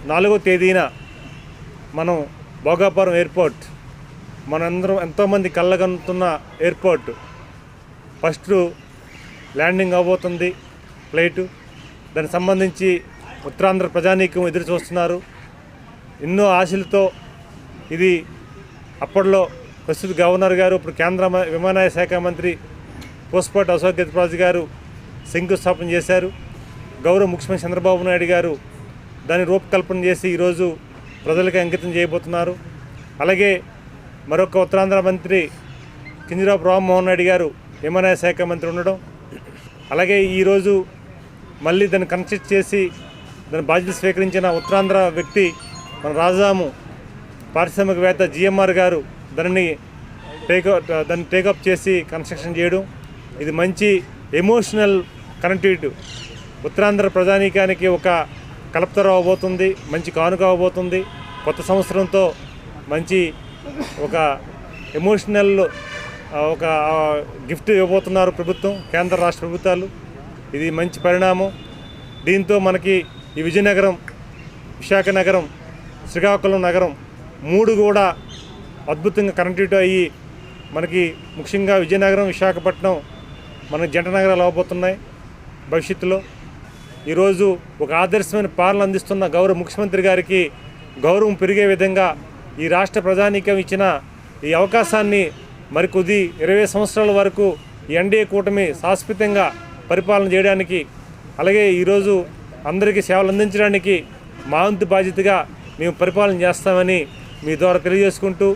4వ తేదీన మనం భోగాపురం ఎయిర్పోర్ట్ మనందరం ఎంతోమంది కళ్ళగంటున్న ఎయిర్పోర్ట్ ఫస్ట్ ల్యాండింగ్ అవబోతుంది ఫ్లైటు. దానికి సంబంధించి ఉత్తరాంధ్ర ప్రజానీకం ఎదురు చూస్తున్నారు ఎన్నో ఆశలతో. ఇది అప్పట్లో ప్రస్తుత గవర్నర్ గారు, ఇప్పుడు కేంద్ర విమానయాన శాఖ మంత్రి పూసపాటి అశోక్ గజపతిరాజు గారు శంకుస్థాపన చేశారు. గౌరవ ముఖ్యమంత్రి చంద్రబాబు నాయుడు గారు దాన్ని రూపకల్పన చేసి ఈరోజు ప్రజలకి అంకితం చేయబోతున్నారు. అలాగే మరొక ఉత్తరాంధ్ర మంత్రి కింజరాపు రామ్మోహన్ నాయుడు గారు విమానయాన శాఖ మంత్రి ఉండడం, అలాగే ఈరోజు మళ్ళీ దాన్ని కన్స్ట్రక్ట్ చేసి దాని బాధ్యత స్వీకరించిన ఉత్తరాంధ్ర వ్యక్తి మన రాజాము పారిశ్రామికవేత్త జిఎంఆర్ గారు దాన్ని టేకప్ చేసి కన్స్ట్రక్షన్ చేయడం, ఇది మంచి ఎమోషనల్ కనెక్టివిటీ ఉత్తరాంధ్ర ప్రజానీకానికి ఒక కలపతర అవబోతుంది, మంచి కానుక అవబోతుంది. కొత్త సంవత్సరంతో మంచి ఒక ఎమోషనల్ ఒక గిఫ్ట్ ఇవ్వబోతున్నారు ప్రభుత్వం, కేంద్ర రాష్ట్ర ప్రభుత్వాలు. ఇది మంచి పరిణామం. దీంతో మనకి ఈ విజయనగరం, విశాఖ నగరం, శ్రీకాకుళం నగరం 3 కూడా అద్భుతంగా కనెక్టివిటీ అయ్యి మనకి ముఖ్యంగా విజయనగరం, విశాఖపట్నం మన జంట నగరాలు అవబోతున్నాయి భవిష్యత్తులో. ఈరోజు ఒక ఆదర్శమైన పాలన అందిస్తున్న గౌరవ ముఖ్యమంత్రి గారికి గౌరవం పెరిగే విధంగా ఈ రాష్ట్ర ప్రజానీకం ఇచ్చిన ఈ అవకాశాన్ని మరికొద్ది 20 సంవత్సరాల వరకు ఈ ఎన్డీఏ కూటమి శాశ్వతంగా పరిపాలన చేయడానికి, అలాగే ఈరోజు అందరికీ సేవలు అందించడానికి మా వంతు బాధ్యతగా మేము పరిపాలన చేస్తామని మీ ద్వారా తెలియజేసుకుంటూ